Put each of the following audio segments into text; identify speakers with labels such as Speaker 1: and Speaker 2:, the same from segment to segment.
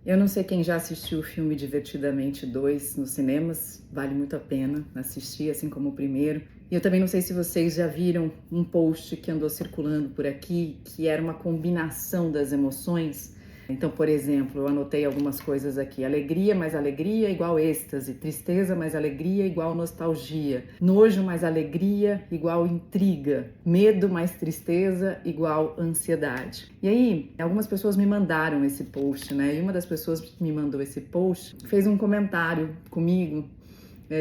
Speaker 1: Eu não sei quem já assistiu o filme Divertidamente 2 nos cinemas, vale muito a pena assistir, assim como o primeiro. E eu também não sei se vocês já viram um post que andou circulando por aqui, que era uma combinação das emoções. Então, por exemplo, eu anotei algumas coisas aqui. Alegria mais alegria igual êxtase. Tristeza mais alegria igual nostalgia. Nojo mais alegria igual intriga. Medo mais tristeza igual ansiedade. E aí, algumas pessoas me mandaram esse post, né? E uma das pessoas que me mandou esse post fez um comentário comigo,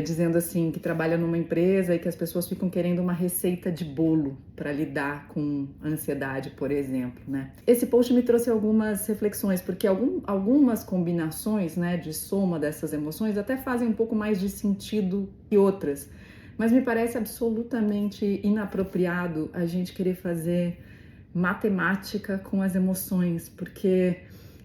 Speaker 1: dizendo assim que trabalha numa empresa e que as pessoas ficam querendo uma receita de bolo para lidar com ansiedade, por exemplo, né? Esse post me trouxe algumas reflexões, porque algumas combinações, né, de soma dessas emoções até fazem um pouco mais de sentido que outras, mas me parece absolutamente inapropriado a gente querer fazer matemática com as emoções, porque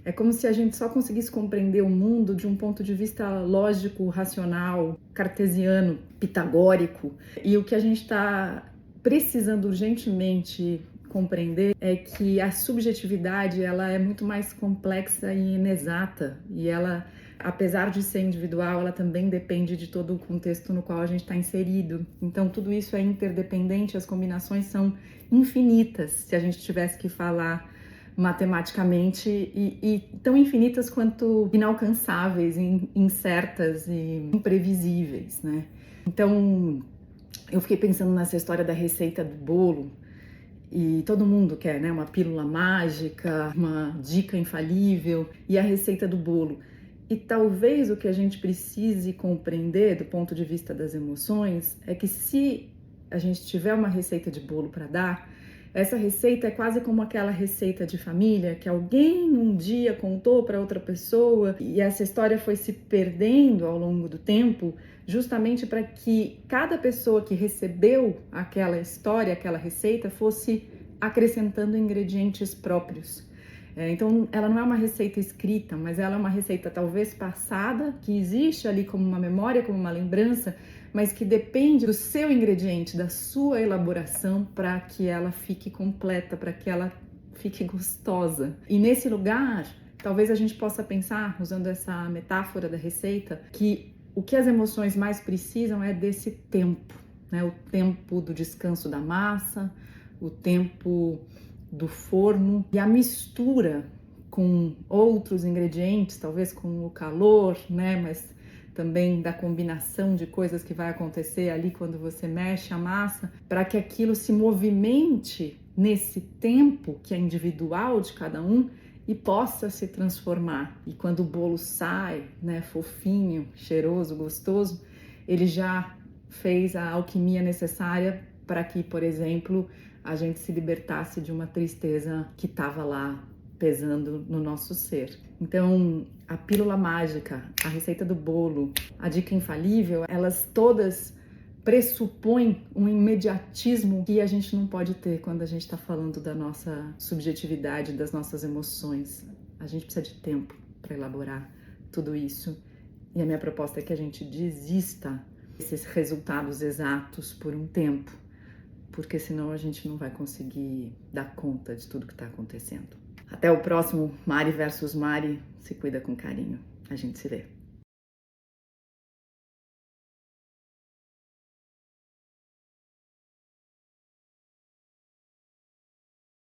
Speaker 1: é como se a gente só conseguisse compreender o mundo de um ponto de vista lógico, racional, cartesiano, pitagórico. E o que a gente está precisando urgentemente compreender é que a subjetividade ela é muito mais complexa e inexata. E ela, apesar de ser individual, ela também depende de todo o contexto no qual a gente está inserido. Então tudo isso é interdependente, as combinações são infinitas. Se a gente tivesse que falar matematicamente e tão infinitas quanto inalcançáveis, incertas e imprevisíveis, né? Então, eu fiquei pensando nessa história da receita do bolo e todo mundo quer, né? Uma pílula mágica, uma dica infalível e a receita do bolo. E talvez o que a gente precise compreender do ponto de vista das emoções é que se a gente tiver uma receita de bolo para dar, essa receita é quase como aquela receita de família que alguém um dia contou para outra pessoa e essa história foi se perdendo ao longo do tempo, justamente para que cada pessoa que recebeu aquela história, aquela receita, fosse acrescentando ingredientes próprios. Então, ela não é uma receita escrita, mas ela é uma receita talvez passada, que existe ali como uma memória, como uma lembrança, mas que depende do seu ingrediente, da sua elaboração para que ela fique completa, para que ela fique gostosa. E nesse lugar, talvez a gente possa pensar, usando essa metáfora da receita, que o que as emoções mais precisam é desse tempo, né? O tempo do descanso da massa, o tempo do forno e a mistura com outros ingredientes, talvez com o calor, né? Mas também da combinação de coisas que vai acontecer ali quando você mexe a massa, para que aquilo se movimente nesse tempo que é individual de cada um e possa se transformar. E quando o bolo sai, né, fofinho, cheiroso, gostoso, ele já fez a alquimia necessária para que, por exemplo, a gente se libertasse de uma tristeza que estava lá pesando no nosso ser. Então, a pílula mágica, a receita do bolo, a dica infalível, elas todas pressupõem um imediatismo que a gente não pode ter quando a gente está falando da nossa subjetividade, das nossas emoções. A gente precisa de tempo para elaborar tudo isso. E a minha proposta é que a gente desista desses resultados exatos por um tempo, porque senão a gente não vai conseguir dar conta de tudo que está acontecendo. Até o próximo Mari versus Mari. Se cuida com carinho. A gente se vê.